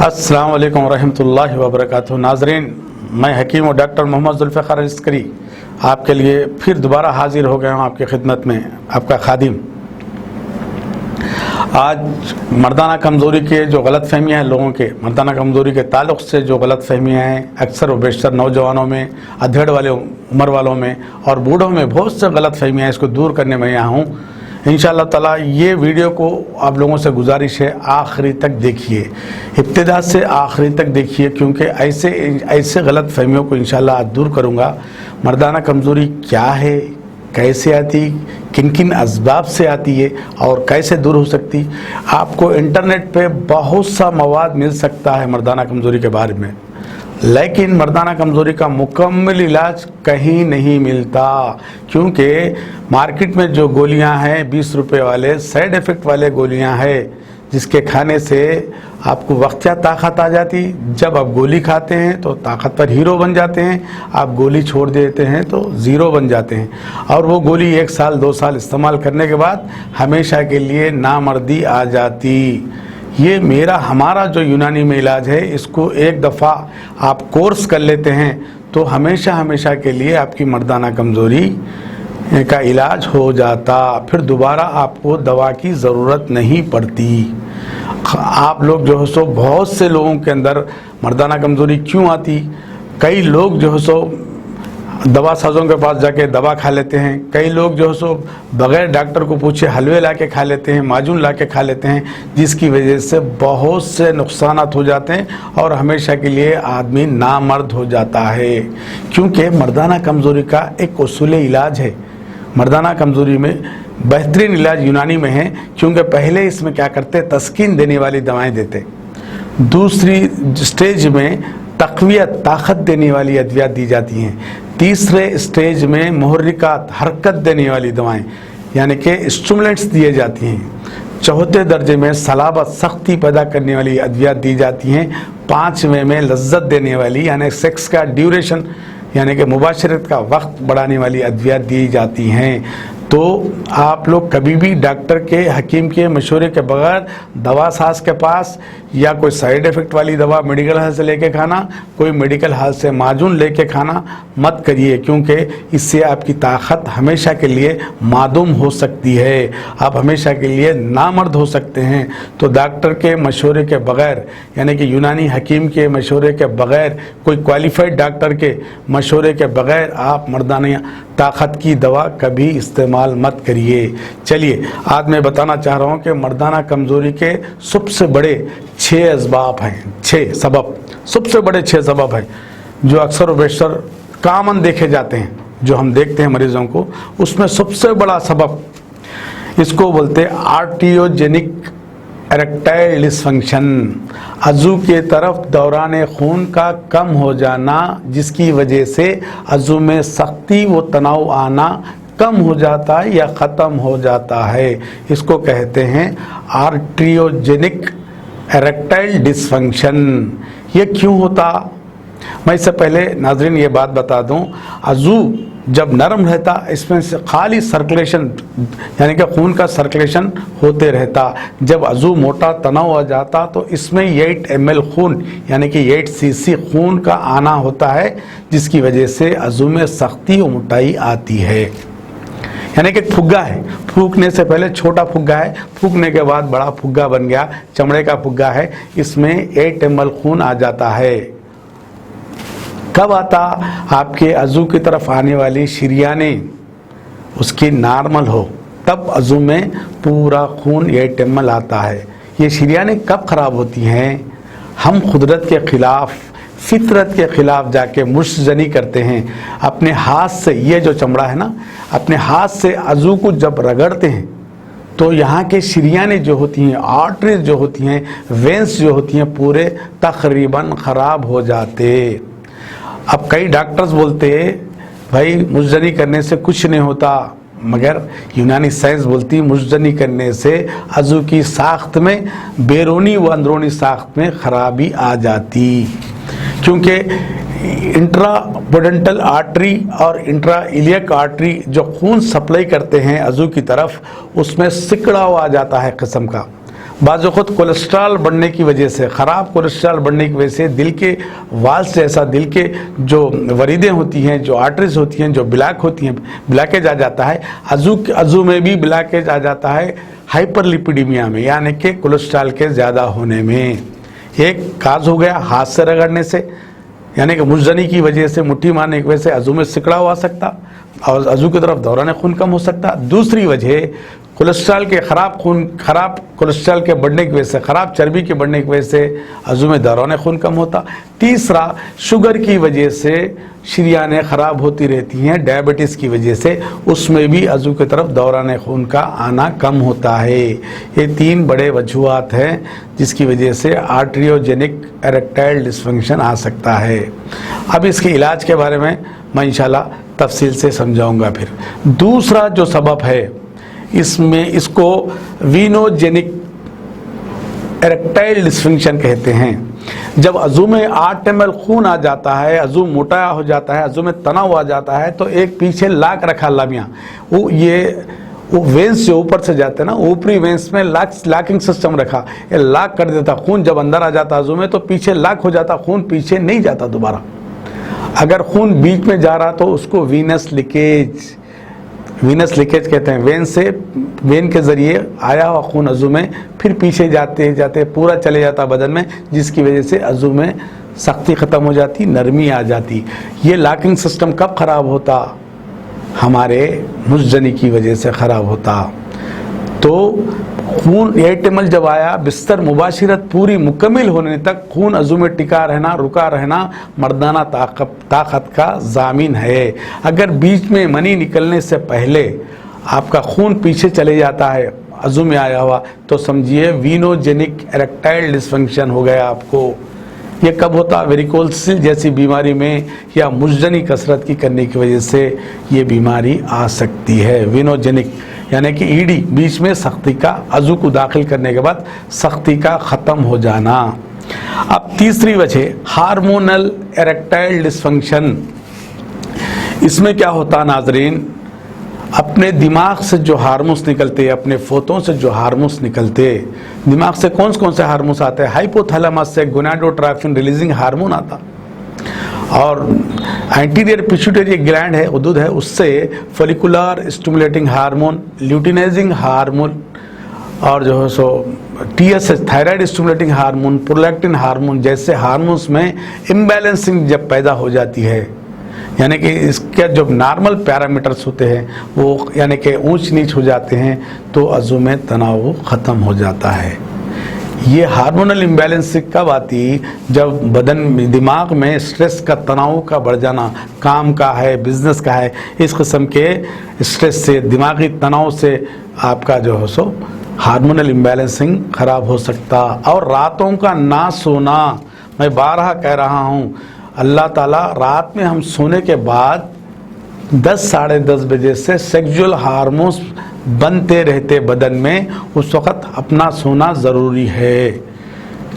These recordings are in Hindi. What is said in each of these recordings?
अस्सलाम वालेकुम रहमतुल्लाहि व बरकातुहू। नाज़रीन, मैं हकीम और डॉक्टर मोहम्मद ज़ुल्फ़िकार अस्करी आपके लिए फिर दोबारा हाजिर हो गया हूँ आपकी खिदमत में, आपका खादिम। आज मर्दाना कमज़ोरी के जो गलत फहमियाँ हैं लोगों के, मर्दाना कमज़ोरी के ताल्लुक़ से जो गलत फहमियाँ हैं अक्सर व बेशतर नौजवानों में, अधेड़ वाले उम्र वालों में और बूढ़ों में बहुत से गलत फहमियाँ हैं, इसको दूर करने में यहाँ हूँ इंशाअल्लाह ताला। ये वीडियो को आप लोगों से गुजारिश है आखिरी तक देखिए, इब्तिदा से आखिरी तक देखिए, क्योंकि ऐसे गलत फहमियों को इंशाअल्लाह आज दूर करूँगा। मर्दाना कमज़ोरी क्या है, कैसे आती, किन किन असबाब से आती है और कैसे दूर हो सकती। आपको इंटरनेट पे बहुत सा मवाद मिल सकता है मर्दाना कमज़ोरी के बारे में, लेकिन मर्दाना कमज़ोरी का मुकम्मल इलाज कहीं नहीं मिलता, क्योंकि मार्केट में जो गोलियां हैं 20 रुपए वाले साइड इफ़ेक्ट वाले गोलियां हैं, जिसके खाने से आपको वक्तिया ताकत आ जाती। जब आप गोली खाते हैं तो ताकतवर हीरो बन जाते हैं, आप गोली छोड़ देते हैं तो ज़ीरो बन जाते हैं, और वो गोली 1 साल 2 साल इस्तेमाल करने के बाद हमेशा के लिए नामर्दी आ जाती। ये हमारा जो यूनानी में इलाज है, इसको एक दफ़ा आप कोर्स कर लेते हैं तो हमेशा के लिए आपकी मर्दाना कमज़ोरी का इलाज हो जाता, फिर दोबारा आपको दवा की ज़रूरत नहीं पड़ती। आप लोग जो है सो बहुत से लोगों के अंदर मर्दाना कमज़ोरी क्यों आती, कई लोग जो है सो दवा साजों के पास जाके दवा खा लेते हैं, कई लोग जो है सो बग़ैर डॉक्टर को पूछे हलवे ला के खा लेते हैं, माजून ला के खा लेते हैं, जिसकी वजह से बहुत से नुकसानात हो जाते हैं और हमेशा के लिए आदमी नामर्द हो जाता है। क्योंकि मर्दाना कमज़ोरी का एक उसूल इलाज है, मर्दाना कमज़ोरी में बेहतरीन इलाज यूनानी में है, क्योंकि पहले इसमें क्या करते, तस्कीन देने वाली दवाएं देते, दूसरी स्टेज में तक़वियत ताकत देने वाली अद्वियात दी जाती हैं, तीसरे स्टेज में मुहर्रिकात हरकत देने वाली दवाएं यानी कि स्टिमुलेंट्स दिए जाती हैं, चौथे दर्जे में सलाबत सख्ती पैदा करने वाली अद्वियात दी जाती हैं, 5वें में लज्जत देने वाली यानी सेक्स का ड्यूरेशन यानी कि मुबाशरत का वक्त बढ़ाने वाली अद्वियात दी जाती हैं। तो आप लोग कभी भी डॉक्टर के, हकीम के मशवरे के बगैर दवा साज के पास या कोई साइड इफ़ेक्ट वाली दवा मेडिकल हॉल से लेके खाना, कोई मेडिकल हॉल से माजून लेके खाना मत करिए, क्योंकि इससे आपकी ताकत हमेशा के लिए मादूम हो सकती है, आप हमेशा के लिए नामर्द हो सकते हैं। तो डॉक्टर के मशवरे के बगैर यानी कि यूनानी हकीम के मशवरे के बगैर, कोई क्वालिफाइड डॉक्टर के मशवरे के बगैर आप मर्दाना ताकत की दवा कभी इस्तेमाल मत करिए। चलिए, आज मैं बताना चाह रहा हूँ कि मर्दाना कमज़ोरी के सबसे बड़े 6 असबाब हैं, 6 सबब, सबसे बड़े 6 सबब हैं जो अक्सर व बेशतर कामन देखे जाते हैं, जो हम देखते हैं मरीजों को। उसमें सबसे बड़ा सबब, इसको बोलते हैं आर्टियोजेनिक इरेक्टाइल डिसफंक्शन, अज़ू के तरफ दौरान खून का कम हो जाना, जिसकी वजह से अज़ू में सख्ती व तनाव आना कम हो जाता है या ख़त्म हो जाता है। इसको कहते हैं आर्टियोजेनिक इरेक्टाइल डिसफंक्शन। ये क्यों होता, मैं इससे पहले नाज़रीन ये बात बता दूं, अज़ू जब नरम रहता, इसमें से खाली सर्कुलेशन यानी कि खून का सर्कुलेशन होते रहता। जब अज़ू मोटा तनाव आ जाता तो इसमें 8 ml खून यानी कि 8 cc खून का आना होता है, जिसकी वजह से अज़ू में सख्ती और मोटाई आती है। यानी कि फुग्गा है, फूकने से पहले छोटा फुग्गा है, फूकने के बाद बड़ा फुग्गा बन गया, चमड़े का फुग्गा है, इसमें 8 ml खून आ जाता है। कब आता, आपके अज़ू की तरफ आने वाली शरियाने उसकी नॉर्मल हो, तब अज़ू में पूरा खून 8 ml आता है। ये शरियाने कब ख़राब होती हैं, हम कुदरत के ख़िलाफ़, फितरत के ख़िलाफ़ जाके मुश्तजनी करते हैं, अपने हाथ से, ये जो चमड़ा है ना, अपने हाथ से अज़ू को जब रगड़ते हैं तो यहाँ के शरियाने जो होती हैं, आर्टरीज जो होती हैं, वेंस जो होती हैं, पूरे तकरीबन ख़राब हो जाते। अब कई डॉक्टर्स बोलते भाई मुश्तजनी करने से कुछ नहीं होता, मगर यूनानी साइंस बोलती मुश्तजनी करने से अज़ू की साख्त में, बैरूनी व अंदरूनी साख्त में ख़राबी आ जाती, क्योंकि इंट्रापोडेंटल आर्टरी और इंट्राइलियक आर्टरी जो खून सप्लाई करते हैं अज़ू की तरफ, उसमें सिकड़ाव आ जाता है किस्म का, बाज़ वक़्त कोलेस्ट्रॉल बढ़ने की वजह से, ख़राब कोलेस्ट्रॉल बढ़ने की वजह से दिल के वाल्स जैसा, दिल के जो वरीदें होती हैं, जो आर्टरीज होती हैं, जो ब्लॉक होती हैं, ब्लॉकेज आ जाता है। अज़ू में भी ब्लॉकेज आ जाता है हाइपरलिपिडीमिया में, यानी कि कोलेस्ट्रॉल के ज़्यादा होने में। एक काज हो गया हाथ से रगड़ने से, यानी कि मुजनी की वजह से, मुट्ठी मारने की वजह से अज़ू में सिकड़ाव आ सकता और अज़ू की तरफ दौरान खून कम हो सकता। दूसरी वजह कोलेस्ट्रॉल के ख़राब कोलेस्ट्रॉल के बढ़ने की वजह से, ख़राब चर्बी के बढ़ने की वजह से अज़ू में दौरान खून कम होता। तीसरा, शुगर की वजह से शरीयानें ख़राब होती रहती हैं, डायबिटीज़ की वजह से उसमें भी अज़ू की तरफ दौरान खून का आना कम होता है। ये 3 बड़े वजूहात हैं जिसकी वजह से आर्ट्रियोजेनिक इरेक्टाइल डिस्फंक्शन आ सकता है। अब इसके इलाज के बारे में मैं इंशाल्लाह तफसील से समझाऊंगा। फिर दूसरा जो सबब है इसमें, इसको वीनोजेनिक इरेक्टाइल डिस्फंक्शन कहते हैं। जब अज़ू में 8 ml खून आ जाता है, अज़ू मोटा हो जाता है, अज़ू में तनाव आ जाता है, तो एक पीछे लाक रखा लामिया, वो वेंस जो ऊपर से जाते हैं ना, ऊपरी वेंस में लॉकिंग सिस्टम रखा, ये लॉक कर देता। खून जब अंदर आ जाता अज़ू में तो पीछे लॉक हो जाता, खून पीछे नहीं जाता दोबारा। अगर खून बीच में जा रहा तो उसको वीनस लीकेज कहते हैं। वेन के ज़रिए आया हुआ खून अज़ू में फिर पीछे जाते जाते पूरा चले जाता बदन में, जिसकी वजह से अज़ू में सख्ती ख़त्म हो जाती, नरमी आ जाती। ये लॉकिंग सिस्टम कब ख़राब होता? हमारे मुजनी की वजह से ख़राब होता। तो खून 8 ml जब आया, बिस्तर मुबाशिरत पूरी मुकम्मल होने तक खून अज़ू में टिका रहना, रुका रहना मर्दाना ताकत का ज़ामिन है। अगर बीच में मनी निकलने से पहले आपका खून पीछे चले जाता है अज़ू में आया हुआ, तो समझिए वीनोजेनिक इरेक्टाइल डिस्फंक्शन हो गया आपको। ये कब होता? वेरिकोसिल जैसी बीमारी में या मुजनी कसरत की करने की वजह से ये बीमारी आ सकती है। वीनोजेनिक यानी कि ईडी, बीच में सख्ती का, अज़ू को दाखिल करने के बाद सख्ती का ख़त्म हो जाना। अब तीसरी वजह हार्मोनल इरेक्टाइल डिस्फंक्शन। इसमें क्या होता नाजरीन, अपने दिमाग से जो हार्मोन्स निकलते, अपने फोतों से जो हार्मोन्स निकलते, दिमाग से कौन से हार्मोन्स आते हैं? हाइपोथैलेमस से गोनाडोट्रोपिन रिलीजिंग हार्मोन आता, और एंटीरियर पिट्यूटरी ग्लैंड है, उदुद है, उससे follicular stimulating hormone, luteinizing hormone, और जो है सो TSH thyroid stimulating hormone, prolactin hormone जैसे हार्मोन्स में इम्बैलेंसिंग जब पैदा हो जाती है, यानी कि इसके जो नॉर्मल पैरामीटर्स होते हैं वो यानी कि ऊंच नीच हो जाते हैं, तो अज़ू में तनाव ख़त्म हो जाता है। ये हार्मोनल इम्बैलेंस कब आती? जब बदन में, दिमाग में स्ट्रेस का, तनाव का बढ़ जाना, काम का है, बिजनेस का है, इस किस्म के स्ट्रेस से, दिमागी तनाव से आपका जो है सो हार्मोनल इम्बैलेंसिंग ख़राब हो सकता। और रातों का ना सोना, मैं बारहा कह रहा हूँ, अल्लाह ताला रात में हम सोने के बाद 10 साढ़े 10 बजे से सेक्सुअल हार्मोन्स बनते रहते बदन में, उस वक़्त अपना सोना ज़रूरी है,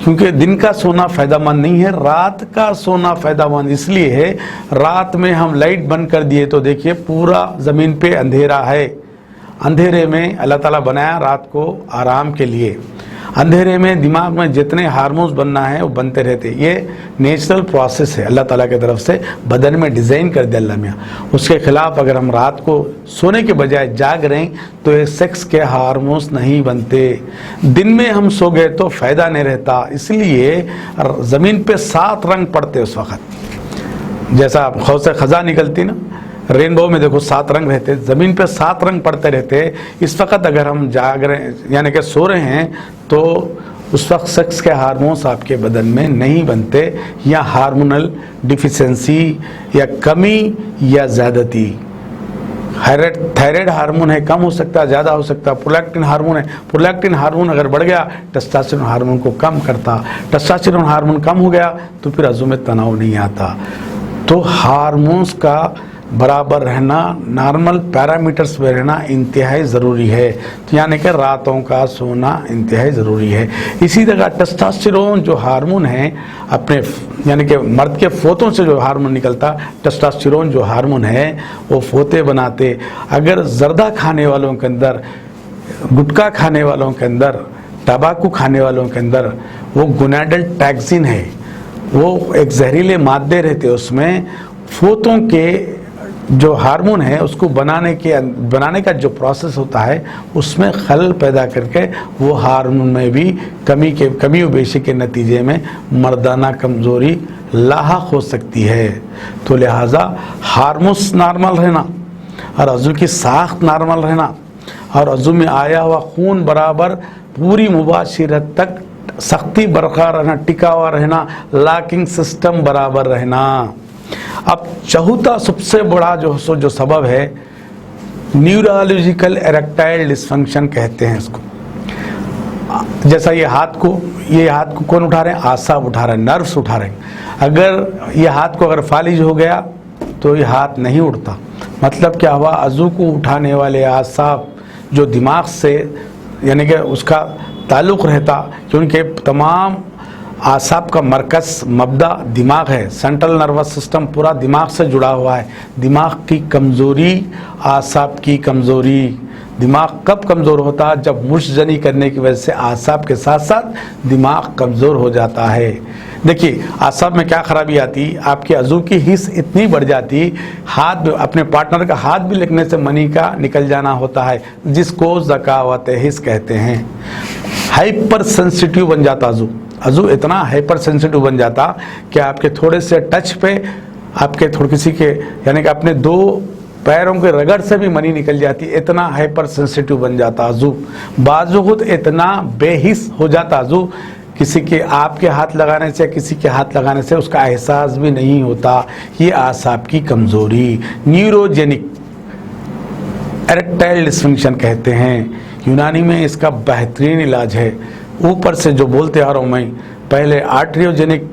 क्योंकि दिन का सोना फ़ायदेमंद नहीं है, रात का सोना फ़ायदेमंद इसलिए है। रात में हम लाइट बंद कर दिए तो देखिए पूरा ज़मीन पे अंधेरा है। अंधेरे में अल्लाह ताला बनाया रात को आराम के लिए। अंधेरे में दिमाग में जितने हार्मोन्स बनना है वो बनते रहते, ये नेचुरल प्रोसेस है, अल्लाह ताला की तरफ से बदन में डिज़ाइन कर दिया अल्लाह मियाँ। उसके खिलाफ अगर हम रात को सोने के बजाय जाग रहे हैं तो ये सेक्स के हार्मोन्स नहीं बनते। दिन में हम सो गए तो फ़ायदा नहीं रहता, इसलिए ज़मीन पे 7 रंग पड़ते उस वक़्त, जैसा खौसे ख़ज़ा निकलती ना, रेनबो में देखो 7 रंग रहते, ज़मीन पे 7 रंग पड़ते रहते। इस वक्त अगर हम जाग रहे यानी कि सो रहे हैं तो उस वक्त सेक्स के हार्मोन्स आपके बदन में नहीं बनते, या हार्मोनल डिफिशेंसी या कमी या ज़्यादती। थायराइड हार्मोन है, कम हो सकता है, ज़्यादा हो सकता है। प्रोलैक्टिन हार्मोन है, प्रोलैक्टिन हार्मोन अगर बढ़ गया टेस्टोस्टेरोन हार्मोन को कम करता, टेस्टोस्टेरोन हार्मोन कम हो गया तो फिर अज़ू में तनाव नहीं आता। तो हार्मोन्स का बराबर रहना, नॉर्मल पैरामीटर्स में रहना इंतहाई ज़रूरी है, तो यानी कि रातों का सोना इंतहाई ज़रूरी है। इसी तरह टेस्टोस्टेरोन जो हार्मोन है, अपने यानी कि मर्द के फोतों से जो हार्मोन निकलता, टेस्टोस्टेरोन जो हार्मोन है वो फोते बनाते। अगर जर्दा खाने वालों के अंदर, गुटखा खाने वालों के अंदर तंबाकू खाने वालों के अंदर वो गोनाडल टॉक्सिन है, वो एक जहरीले मादे रहते हैं उसमें, फोतों के जो हार्मोन है उसको बनाने का जो प्रोसेस होता है उसमें खलल पैदा करके वो हार्मोन में भी कमी बेशी के नतीजे में मर्दाना कमज़ोरी लाहक हो सकती है। तो लिहाजा हार्मोन्स नॉर्मल रहना और अज़ू की साख्त नॉर्मल रहना और अज़ू में आया हुआ खून बराबर पूरी मुबाशिरत तक सख्ती बरकरार रहना, टिका हुआ रहना, लॉकिंग सिस्टम बराबर रहना। अब चौथा सबसे बड़ा जो सबब है न्यूरोलॉजिकल इरेक्टाइल डिसफंक्शन कहते हैं इसको। जैसा ये हाथ को कौन उठा रहे हैं? आसाब उठा रहे हैं, नर्व्स उठा रहे हैं। अगर ये हाथ को अगर फालिज हो गया तो ये हाथ नहीं उठता। मतलब क्या हुआ? अज़ू को उठाने वाले आसाब जो दिमाग से यानी कि उसका ताल्लुक़ रहता, क्योंकि तमाम आसाब का मरकज़ मबदा दिमाग है, सेंट्रल नर्वस सिस्टम पूरा दिमाग से जुड़ा हुआ है। दिमाग की कमज़ोरी, आसाब की कमज़ोरी, दिमाग कब कमज़ोर होता है? जब मुश्जनी करने की वजह से आसाब के साथ साथ दिमाग कमज़ोर हो जाता है। देखिए आसाब में क्या खराबी आती, आपके अज़ू की हिस्स इतनी बढ़ जाती, हाथ अपने पार्टनर का हाथ भी लगने से मनी का निकल जाना होता है, जिसको ज़कावत हिस्स कहते हैं। हाइपर सेंसिटिव बन जाता अज़ू इतना हाइपर सेंसिटिव बन जाता कि आपके थोड़े से टच पे आपके थोड़े किसी के यानी कि अपने दो पैरों के रगड़ से भी मनी निकल जाती, इतना हाइपर सेंसिटिव बन जाता अज़ू। बाज़ इतना बेहिस हो जाता अज़ू, किसी के आपके हाथ लगाने से किसी के हाथ लगाने से उसका एहसास भी नहीं होता। ये आसाब की कमज़ोरी न्यूरोजेनिक इरेक्टाइल डिसफंक्शन कहते हैं। यूनानी में इसका बेहतरीन इलाज है। ऊपर से जो बोलते आ रहा हूँ मैं, पहले आर्ट्रियोजेनिक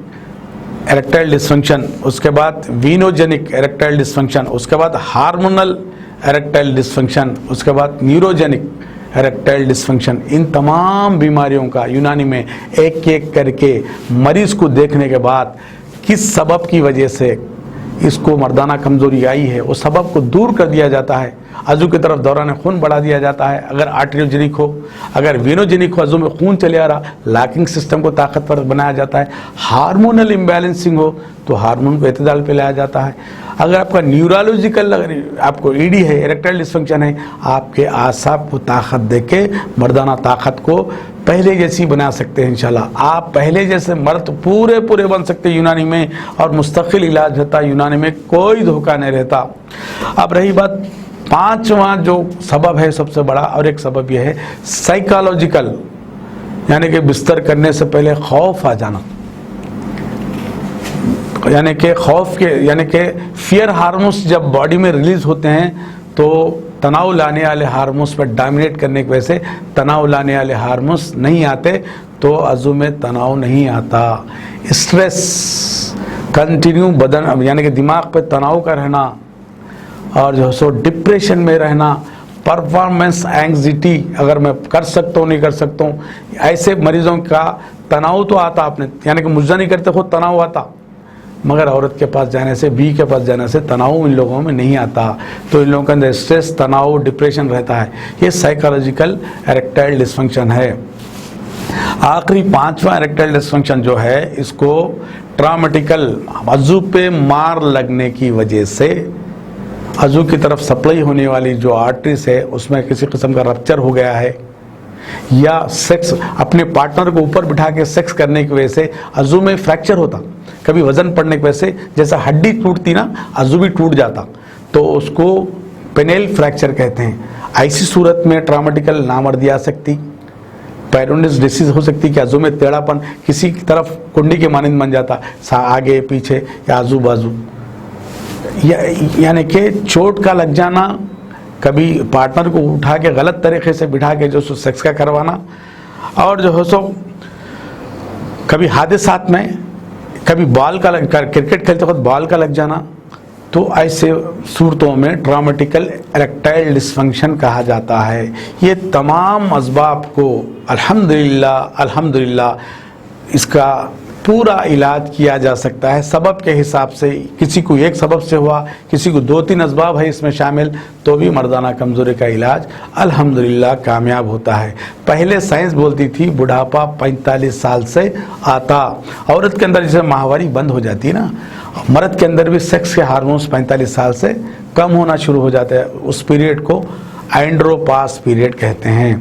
इरेक्टाइल डिसफंक्शन, उसके बाद वीनोजेनिक इरेक्टाइल डिसफंक्शन, उसके बाद हार्मोनल इरेक्टाइल डिसफंक्शन, उसके बाद न्यूरोजेनिक इरेक्टाइल डिसफंक्शन। इन तमाम बीमारियों का यूनानी में एक एक करके मरीज़ को देखने के बाद किस सबब की वजह से इसको मर्दाना कमज़ोरी आई है उस सबब को दूर कर दिया जाता है। अज़ू की तरफ दौरान खून बढ़ा दिया जाता है अगर आर्ट्रियोजेनिक हो, अगर वीनोजेनिक हो अज़ू में खून चले आ रहा, लॉकिंग सिस्टम को ताकतवर बनाया जाता है। हार्मोनल इम्बैलेंसिंग हो तो हार्मोन को एतदाल पे लाया जाता है। अगर आपका न्यूरोलॉजिकल आपको ईडी है, इरेक्टाइल डिसफंक्शन है, आपके आसाब को ताकत देके मर्दाना ताकत को पहले जैसी बना सकते हैं। इंशाल्लाह आप पहले जैसे मर्द पूरे बन सकते हैं यूनानी में, और मुस्तकिल इलाज रहता है यूनानी में, कोई धोखा नहीं रहता। अब रही बात पांचवा जो सबब है सबसे बड़ा, और एक सबब यह है साइकोलॉजिकल, यानी कि बिस्तर करने से पहले खौफ आ जाना, यानी कि खौफ के यानी कि फियर हार्मोन्स जब बॉडी में रिलीज होते हैं तो तनाव लाने वाले हार्मोन्स पर डोमिनेट करने की वजह से तनाव लाने वाले हार्मोन्स नहीं आते, तो अज़ू में तनाव नहीं आता। स्ट्रेस कंटिन्यू बदन यानी कि दिमाग पे तनाव का रहना, और जो सो डिप्रेशन में रहना, परफॉर्मेंस एंग्जाइटी, अगर मैं कर सकता हूँ नहीं कर सकता हूँ, ऐसे मरीजों का तनाव तो आता आपने, यानी कि मुझे नहीं करते खुद तनाव आता, मगर औरत के पास जाने से, बी के पास जाने से तनाव इन लोगों में नहीं आता। तो इन लोगों के अंदर स्ट्रेस, तनाव, डिप्रेशन रहता है। ये साइकोलॉजिकल इरेक्टाइल डिसफंक्शन है। आखिरी पांचवा इरेक्टाइल डिसफंक्शन जो है, इसको ट्रामेटिकल अज़ू पे मार लगने की वजह से अज़ू की तरफ सप्लाई होने वाली जो आर्टरीज है उसमें किसी किस्म का रप्चर हो गया है, या सेक्स अपने पार्टनर को ऊपर बिठा के सेक्स करने की वजह से अज़ू में फ्रैक्चर होता, कभी वजन पड़ने की वजह से जैसा हड्डी टूटती ना, अज़ू भी टूट जाता, तो उसको पेनेल फ्रैक्चर कहते हैं। ऐसी सूरत में ट्रामेटिकल नामर्दी आ सकती, पेरोनिस डिसीज हो सकती कि अज़ू में टेढ़ापन किसी की तरफ कुंडी के मानंद बन जाता, आगे पीछे या आजू बाजू, यानी कि चोट का लग जाना, कभी पार्टनर को उठा के गलत तरीके से बिठा के जो सेक्स का करवाना, और जो है सो कभी हादसात में कभी बॉल का क्रिकेट खेलते वक्त बॉल का लग जाना, तो ऐसे सूरतों में ट्रामेटिकल इरेक्टाइल डिसफंक्शन कहा जाता है। ये तमाम असबाब को अल्हम्दुलिल्लाह इसका पूरा इलाज किया जा सकता है सबब के हिसाब से। किसी को एक सबब से हुआ, किसी को 2-3 असबाब है इसमें शामिल, तो भी मर्दाना कमज़ोरी का इलाज अल्हम्दुलिल्लाह कामयाब होता है। पहले साइंस बोलती थी बुढ़ापा 45 साल से आता। औरत के अंदर जैसे माहवारी बंद हो जाती है ना, मर्द के अंदर भी सेक्स के हार्मोन्स 45 साल से कम होना शुरू हो जाते हैं। उस पीरियड को एंड्रोपास पीरियड कहते हैं।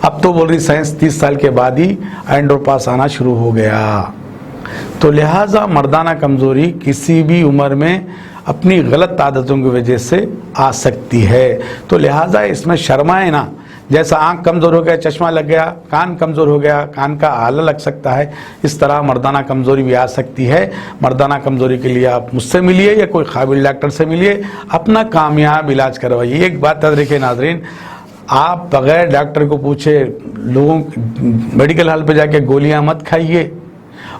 अब तो बोल रही साइंस 30 साल के बाद ही एंड्रोपास आना शुरू हो गया। तो लिहाजा मर्दाना कमज़ोरी किसी भी उम्र में अपनी गलत आदतों की वजह से आ सकती है। तो लिहाजा इसमें शर्माए ना। जैसा आँख कमज़ोर हो गया, चश्मा लग गया, कान कमज़ोर हो गया, कान का आला लग सकता है, इस तरह मर्दाना कमज़ोरी भी आ सकती है। मर्दाना कमज़ोरी के लिए आप मुझसे मिलिए या कोई काबिल डॉक्टर से मिलिए, अपना कामयाब इलाज करवाइए। एक बात याद रखिए नाज़रीन, आप बग़ैर डॉक्टर को पूछे लोगों मेडिकल हॉल पे जाके गोलियां मत खाइए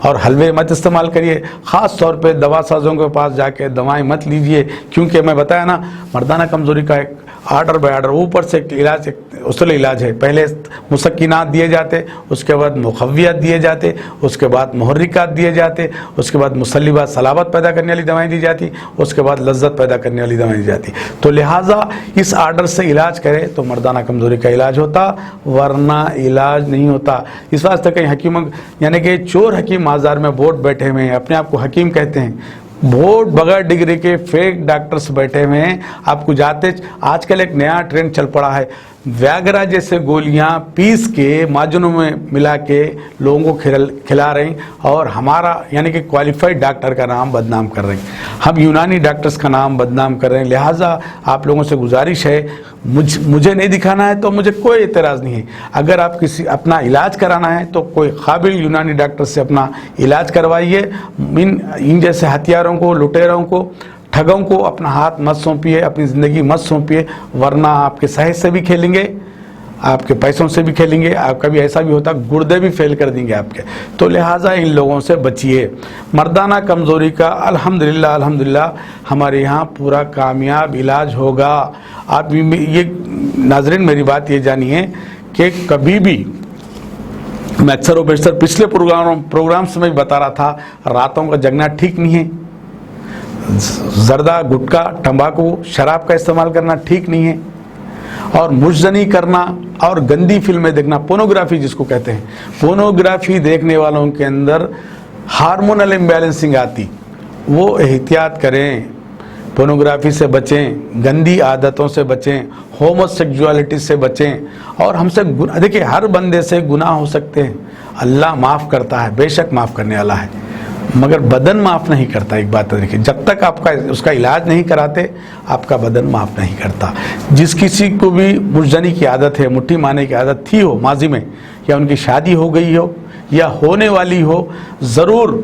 और हलवे मत इस्तेमाल करिए। ख़ास तौर पे दवा साजों के पास जाके दवाएं मत लीजिए, क्योंकि मैं बताया ना मर्दाना कमज़ोरी का एक आर्डर बाय आर्डर ऊपर से इलाज, उसल इलाज है। पहले मुसक्किनात दिए जाते, उसके बाद मुखव्वियात दिए जाते, उसके बाद मुहर्रिकात दिए जाते, उसके बाद मुसल्लिबात सलाबत पैदा करने वाली दवाएं दी जाती, उसके बाद लज्जत पैदा करने वाली दवाएं दी जाती। तो लिहाजा इस आर्डर से इलाज करें तो मर्दाना कमज़ोरी का इलाज होता, वरना इलाज नहीं होता। इस वास्ते कहीं हकीम यानी कि चोर हकीम बाजार में बोर्ड बैठे हुए हैं, अपने आप को हकीम कहते हैं, बोर्ड बगैर डिग्री के फेक डॉक्टर्स बैठे हुए हैं। आपको जाते आजकल एक नया ट्रेंड चल पड़ा है, व्यागरा जैसे गोलियां पीस के माजुनों में मिला के लोगों को खिला रही और हमारा यानी कि क्वालिफाइड डॉक्टर का नाम बदनाम कर रही। हम यूनानी डॉक्टर्स का नाम बदनाम कर रहे हैं। लिहाजा आप लोगों से गुजारिश है, मुझे नहीं दिखाना है तो मुझे कोई एतराज़ नहीं है। अगर आप किसी अपना इलाज कराना है तो कोई काबिल यूनानी डॉक्टर से अपना इलाज करवाइए। इन जैसे हथियारों को, लुटेरों को, ठगों को अपना हाथ मत सौंपिए, अपनी ज़िंदगी मत सौंपिए, वरना आपके सेहत से भी खेलेंगे, आपके पैसों से भी खेलेंगे। आपका भी ऐसा भी होता गुर्दे भी फेल कर देंगे आपके। तो लिहाजा इन लोगों से बचिए। मर्दाना कमज़ोरी का अल्हम्दुलिल्लाह हमारे यहाँ पूरा कामयाब इलाज होगा। आप ये नाज़रीन मेरी बात ये जानिए कि कभी भी मैं अक्सर और बेशतर पिछले प्रोग्राम्स में भी बता रहा था, रातों का जगना ठीक नहीं है। जर्दा, गुटखा, तंबाकू, शराब का इस्तेमाल करना ठीक नहीं है। और मुजजनी करना और गंदी फिल्में देखना, पोर्नोग्राफी जिसको कहते हैं, पोर्नोग्राफी देखने वालों के अंदर हार्मोनल इम्बैलेंसिंग आती, वो एहतियात करें, पोर्नोग्राफी से बचें, गंदी आदतों से बचें, होमोसेक्सुअलिटी से बचें। और हमसे देखिए हर बंदे से गुनाह हो सकते हैं, अल्लाह माफ़ करता है, बेशक माफ़ करने वाला है, मगर बदन माफ़ नहीं करता। एक बात देखिए, जब तक आपका उसका इलाज नहीं कराते आपका बदन माफ़ नहीं करता। जिस किसी को भी मुजजनी की आदत है, मुट्ठी मारने की आदत थी हो माजी में, या उनकी शादी हो गई हो या होने वाली हो, ज़रूर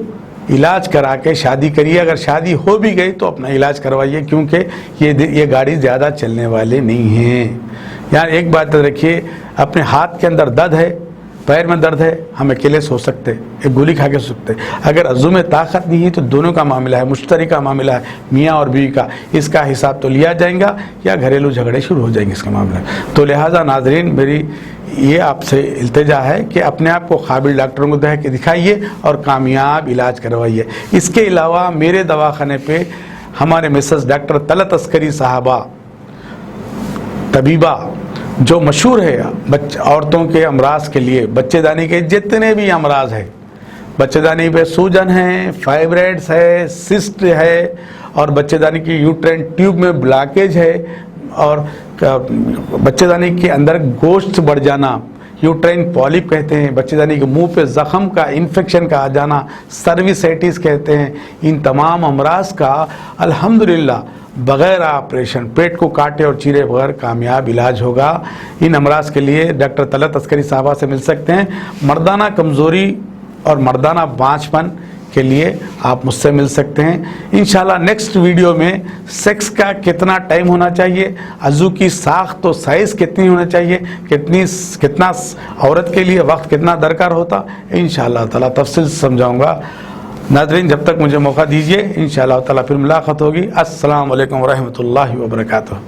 इलाज करा के शादी करिए। अगर शादी हो भी गई तो अपना इलाज करवाइए, क्योंकि ये गाड़ी ज़्यादा चलने वाले नहीं हैं। यार एक बात रखिए, अपने हाथ के अंदर दर्द है, पैर में दर्द है, हम अकेले सो सकते, एक गोली खा के सो सकते। अगर अज़ू में ताकत नहीं है तो दोनों का मामला है, मुश्तरी का मामला है, मियाँ और बीवी का। इसका हिसाब तो लिया जाएगा या घरेलू झगड़े शुरू हो जाएंगे इसका मामला। तो लिहाजा नाजरीन मेरी ये आपसे इल्तिजा है कि अपने आप को काबिल डॉक्टरों को दिखाइए और कामयाब इलाज करवाइए। इसके अलावा मेरे दवाखाने पे हमारे मिसेस डॉक्टर तलत अस्करी साहबा तबीबा, जो मशहूर है औरतों के अमराज के लिए, बच्चेदानी के जितने भी अमराज है, बच्चेदानी पे सूजन है, फाइब्राइड्स है, सिस्ट है, और बच्चेदानी की यूट्राइन ट्यूब में ब्लॉकेज है, और बच्चेदानी के अंदर गोश्त बढ़ जाना, यूट्राइन पॉलिप कहते हैं, बच्चेदानी के मुंह पे ज़ख़म का इन्फेक्शन का आ जाना, सर्विसाइटिस कहते हैं। इन तमाम अमराज का अल्हम्दुलिल्लाह बग़ैर ऑपरेशन, पेट को काटे और चीरे बगैर कामयाब इलाज होगा। इन अमराज के लिए डॉक्टर तलत अस्करी साहबा से मिल सकते हैं। मर्दाना कमज़ोरी और मर्दाना बाँझपन के लिए आप मुझसे मिल सकते हैं। इंशाल्लाह नेक्स्ट वीडियो में सेक्स का कितना टाइम होना चाहिए, अज़ू की साख्त तो साइज़ कितनी होना चाहिए, कितना औरत के लिए वक्त कितना दरकार होता, इंशाल्लाह ताला तफसील से समझाऊँगा। नाज़रीन जब तक मुझे मौका दीजिए, इंशाल्लाह ताला फिर मुलाकात होगी। अस्सलाम वालेकुम रहमतुल्लाहि व बरकातुहू।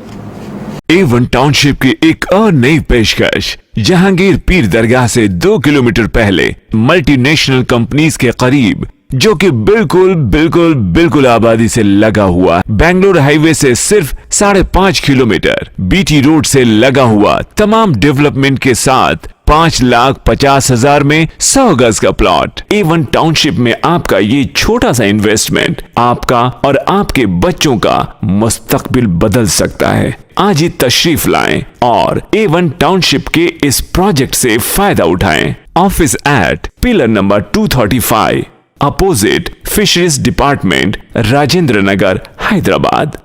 A1 टाउनशिप की एक और नई पेशकश, जहांगीर पीर दरगाह से 2 किलोमीटर पहले मल्टीनेशनल कंपनीज के करीब जो कि बिल्कुल बिल्कुल बिल्कुल आबादी से लगा हुआ, बेंगलोर हाईवे से सिर्फ 5.5 किलोमीटर, बीटी रोड से लगा हुआ, तमाम डेवलपमेंट के साथ 5,50,000 में 100 गज का प्लॉट। A1 टाउनशिप में आपका ये छोटा सा इन्वेस्टमेंट आपका और आपके बच्चों का मुस्तकबिल बदल सकता है। आज ही तशरीफ लाएं और A1 टाउनशिप के इस प्रोजेक्ट से फायदा उठाएं। Office at pillar number 235 opposite fisheries department, Rajendra Nagar, Hyderabad.